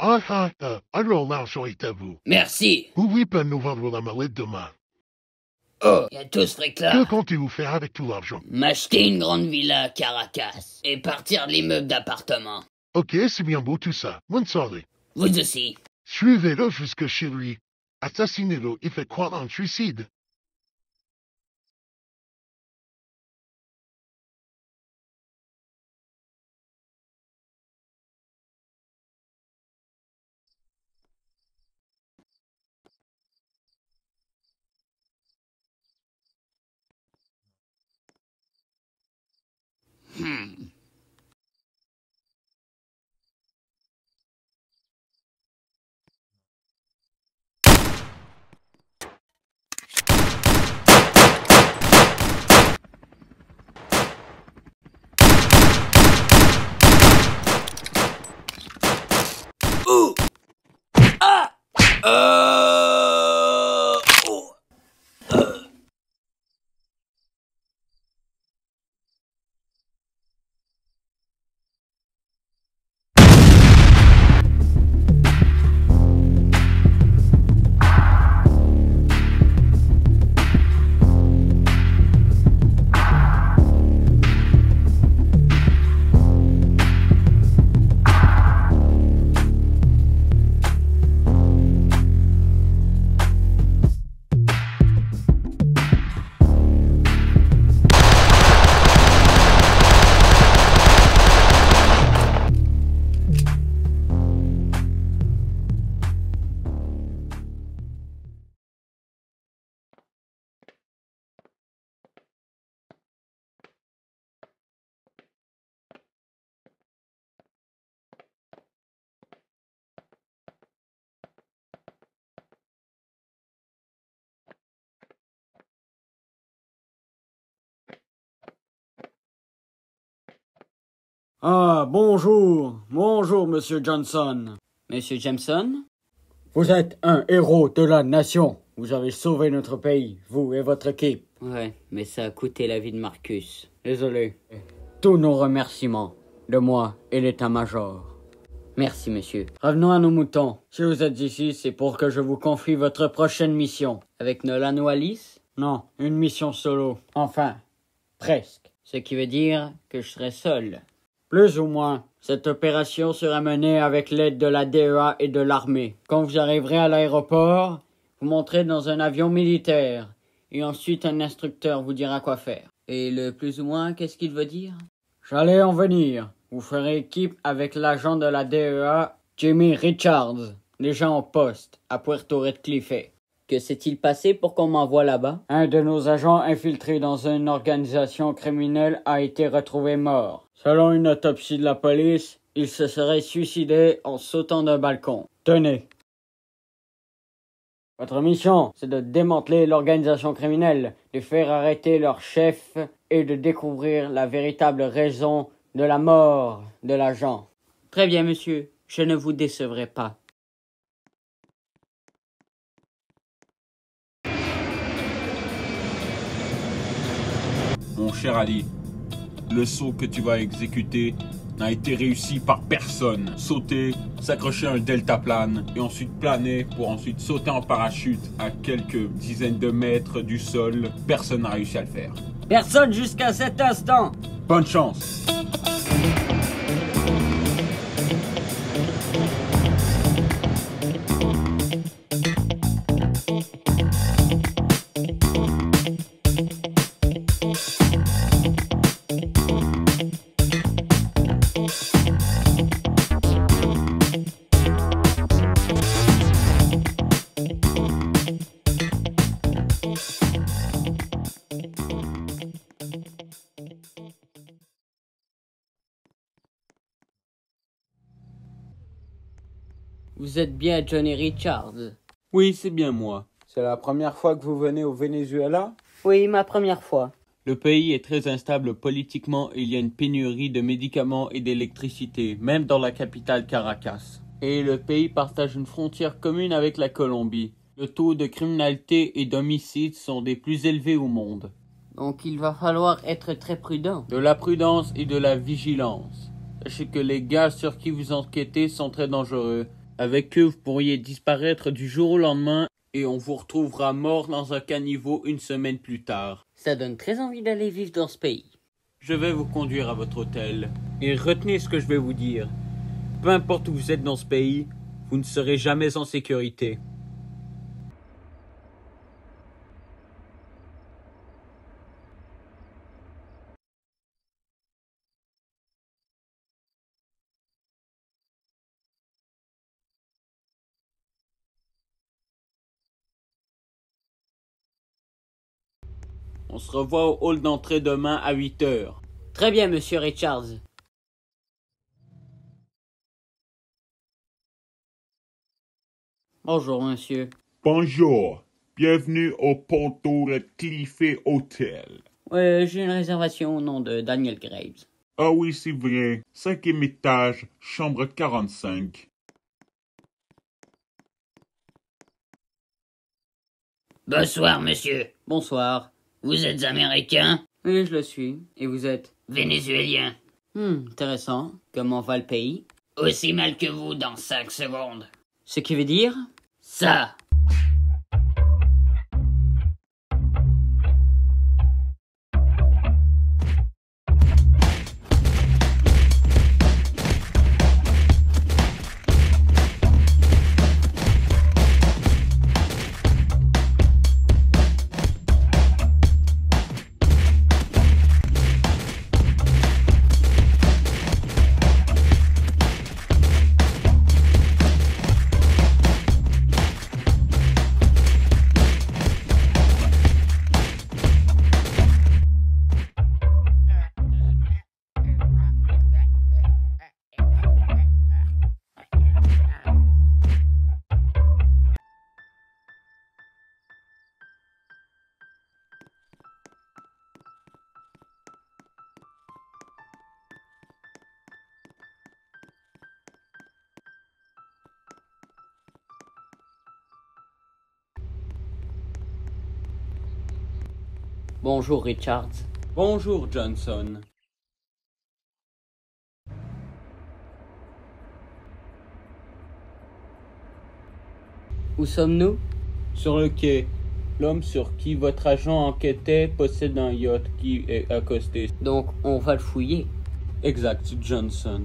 Alors l'argent est à vous. Merci. Oui, peut nous vendre la mallette demain. Oh, y a tout ce fric-là. Que comptez-vous faire avec tout l'argent? M'acheter une grande villa à Caracas et partir de l'immeuble d'appartement. Ok, c'est bien beau tout ça. Bonne soirée. Vous aussi. Suivez-le jusque chez lui. Assassinez-le et faites croire un suicide. Ouh. Ah. Oh. Ah, bonjour. Bonjour, Monsieur Johnson. Monsieur Jameson? Vous êtes un héros de la nation. Vous avez sauvé notre pays, vous et votre équipe. Ouais, mais ça a coûté la vie de Marcus. Désolé. Tous nos remerciements de moi et l'état-major. Merci, monsieur. Revenons à nos moutons. Si vous êtes ici, c'est pour que je vous confie votre prochaine mission. Avec Nolan ou Alice? Non, une mission solo. Enfin, presque. Ce qui veut dire que je serai seul. Plus ou moins. Cette opération sera menée avec l'aide de la DEA et de l'armée. Quand vous arriverez à l'aéroport, vous monterez dans un avion militaire. Et ensuite, un instructeur vous dira quoi faire. Et le plus ou moins, qu'est-ce qu'il veut dire? J'allais en venir. Vous ferez équipe avec l'agent de la DEA, Jimmy Richards, déjà en poste, à Puerto Redcliffe. Que s'est-il passé pour qu'on m'envoie là-bas? Un de nos agents infiltrés dans une organisation criminelle a été retrouvé mort. Selon une autopsie de la police, il se serait suicidé en sautant d'un balcon. Tenez. Votre mission, c'est de démanteler l'organisation criminelle, de faire arrêter leur chef et de découvrir la véritable raison de la mort de l'agent. Très bien, monsieur. Je ne vous décevrai pas. Mon cher Ali, le saut que tu vas exécuter n'a été réussi par personne. Sauter, s'accrocher à un deltaplane et ensuite planer pour ensuite sauter en parachute à quelques dizaines de mètres du sol, personne n'a réussi à le faire. Personne jusqu'à cet instant. Bonne chance! Vous êtes bien Johnny Richards? Oui, c'est bien moi. C'est la première fois que vous venez au Venezuela? Oui, ma première fois. Le pays est très instable politiquement et il y a une pénurie de médicaments et d'électricité, même dans la capitale Caracas. Et le pays partage une frontière commune avec la Colombie. Le taux de criminalité et d'homicide sont des plus élevés au monde. Donc il va falloir être très prudent. De la prudence et de la vigilance. Sachez que les gars sur qui vous enquêtez sont très dangereux Avec eux, vous pourriez disparaître du jour au lendemain et on vous retrouvera mort dans un caniveau une semaine plus tard. Ça donne très envie d'aller vivre dans ce pays. Je vais vous conduire à votre hôtel. Et retenez ce que je vais vous dire. Peu importe où vous êtes dans ce pays, vous ne serez jamais en sécurité. On se revoit au hall d'entrée demain à 8 heures. Très bien, monsieur Richards. Bonjour, monsieur. Bonjour, bienvenue au Pontour Cliffé Hotel. Ouais, j'ai une réservation au nom de Daniel Graves. Ah oui, c'est vrai, 5e étage, chambre 45. Bonsoir, monsieur. Bonsoir. Vous êtes américain? Oui, je le suis. Et vous êtes? Vénézuélien. Intéressant. Comment va le pays? Aussi mal que vous dans 5 secondes. Ce qui veut dire? Ça. Bonjour, Richards. Bonjour, Johnson. Où sommes-nous? Sur le quai. L'homme sur qui votre agent enquêtait possède un yacht qui est accosté. Donc, on va le fouiller. Exact, Johnson.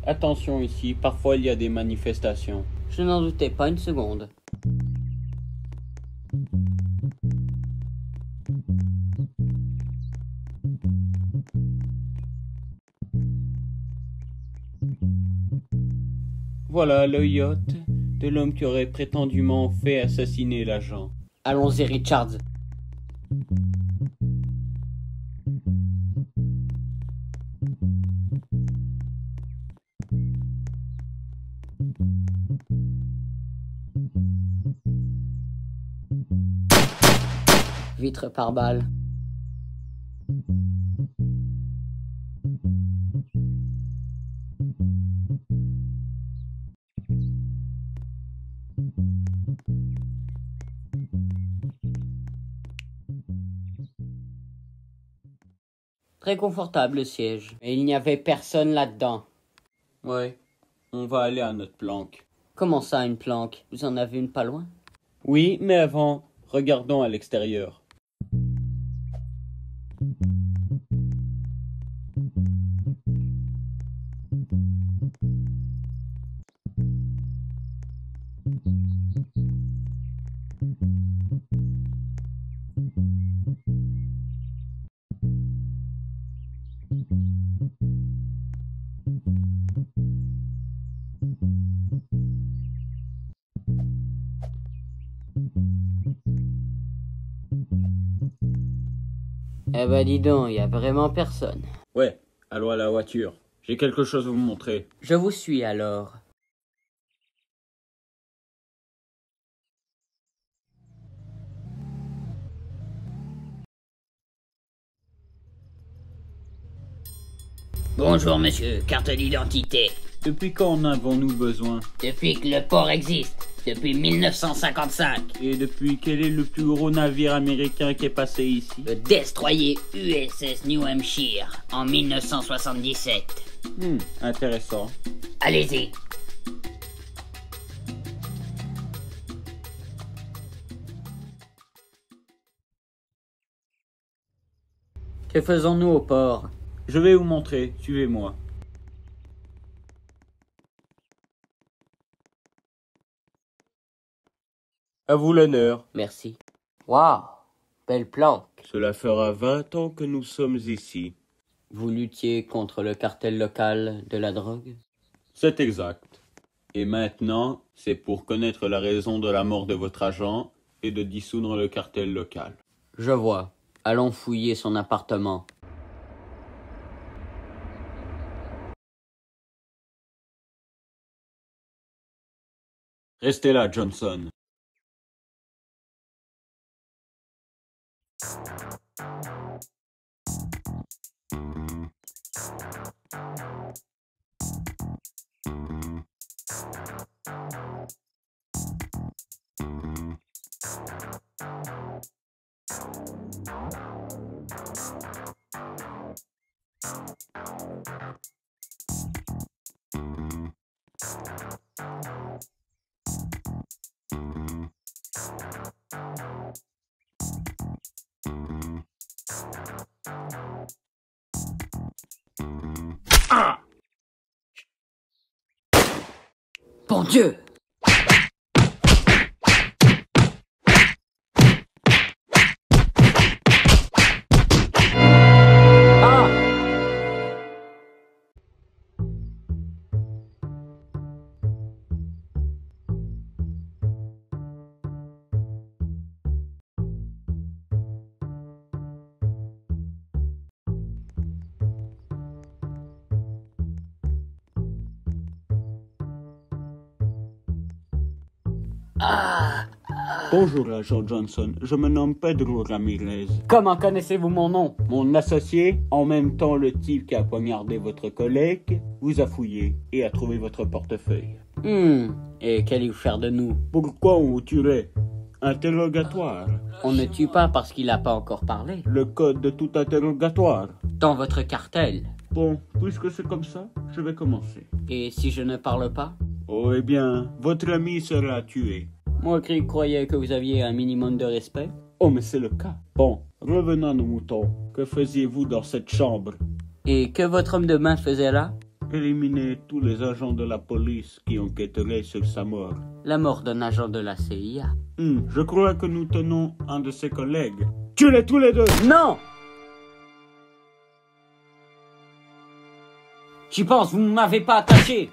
Attention ici, parfois il y a des manifestations. Je n'en doutais pas une seconde. Voilà le yacht de l'homme qui aurait prétendument fait assassiner l'agent. Allons-y, Richards. Vitre par balle. Très confortable le siège. Et il n'y avait personne là-dedans. Ouais, on va aller à notre planque. Comment ça, une planque? Vous en avez une pas loin? Oui, mais avant, regardons à l'extérieur. Eh ben dis donc, il y a vraiment personne. Ouais, allons à la voiture. J'ai quelque chose à vous montrer. Je vous suis alors. Bonjour, monsieur. Carte d'identité. Depuis quand en avons-nous besoin? Depuis que le port existe. Depuis 1955. Et depuis quel est le plus gros navire américain qui est passé ici? Le destroyer USS New Hampshire en 1977. Intéressant. Allez-y. Que faisons-nous au port? Je vais vous montrer, suivez-moi. À vous l'honneur. Merci. Waouh, belle planque. Cela fera 20 ans que nous sommes ici. Vous luttiez contre le cartel local de la drogue? C'est exact. Et maintenant, c'est pour connaître la raison de la mort de votre agent et de dissoudre le cartel local. Je vois. Allons fouiller son appartement. Restez là, Johnson. Bon Dieu! Bonjour, agent Johnson. Je me nomme Pedro Ramirez. Comment connaissez-vous mon nom? Mon associé, en même temps le type qui a poignardé votre collègue, vous a fouillé et a trouvé votre portefeuille. Et qu'allez-vous faire de nous? Pourquoi on vous tuerait? Interrogatoire. On ne tue pas parce qu'il n'a pas encore parlé. Le code de tout interrogatoire. Dans votre cartel. Bon, puisque c'est comme ça, je vais commencer. Et si je ne parle pas? Oh, eh bien, votre ami sera tué. Moi qui croyais que vous aviez un minimum de respect. Oh, mais c'est le cas. Bon, revenons à nos moutons. Que faisiez-vous dans cette chambre? Et que votre homme de main faisait là? Éliminer tous les agents de la police qui enquêteraient sur sa mort. La mort d'un agent de la CIA. Je crois que nous tenons un de ses collègues. Tuez-les tous les deux! Non! J'y pense, vous ne m'avez pas attaché!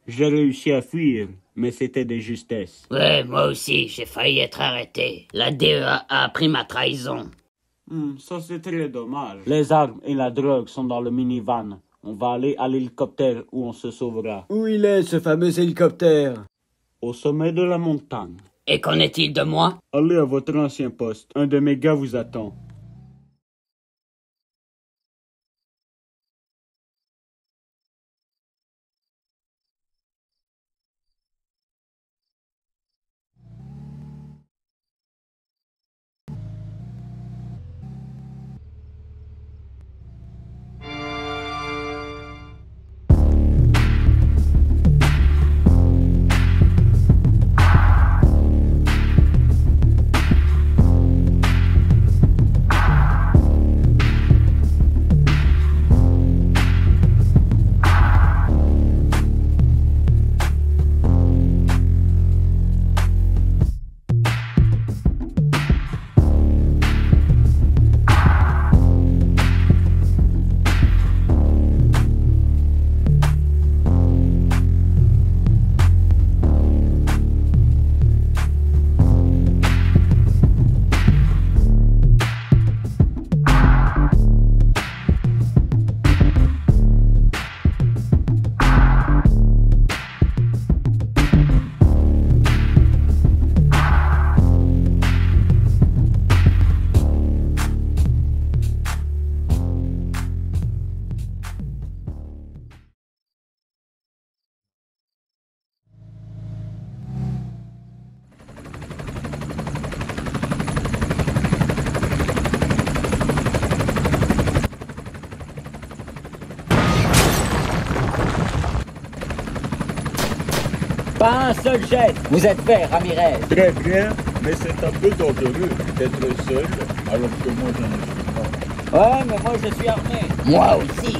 J'ai réussi à fuir, mais c'était des justesses. Ouais, moi aussi, j'ai failli être arrêté. La DEA a appris ma trahison. Ça c'est très dommage. Les armes et la drogue sont dans le minivan. On va aller à l'hélicoptère où on se sauvera. Où il est, ce fameux hélicoptère? Au sommet de la montagne. Et qu'en est-il de moi? Allez à votre ancien poste. Un de mes gars vous attend. Pas un seul jet. Vous êtes fait, Ramirez. Très bien, mais c'est un peu dangereux d'être seul alors que moi j'en ai pas. Ouais, mais moi je suis armé. Moi aussi.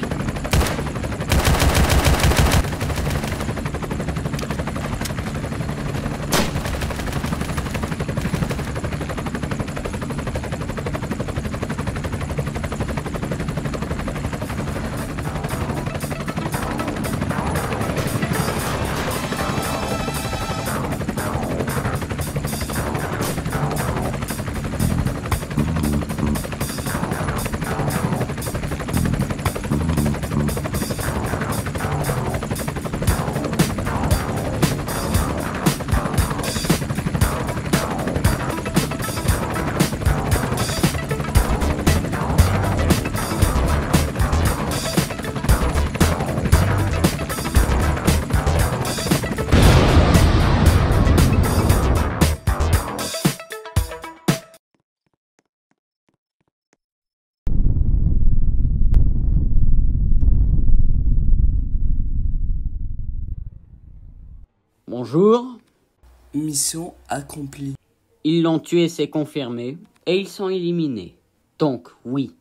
Bonjour. Mission accomplie. Ils l'ont tué, c'est confirmé. Et ils sont éliminés. Donc, oui,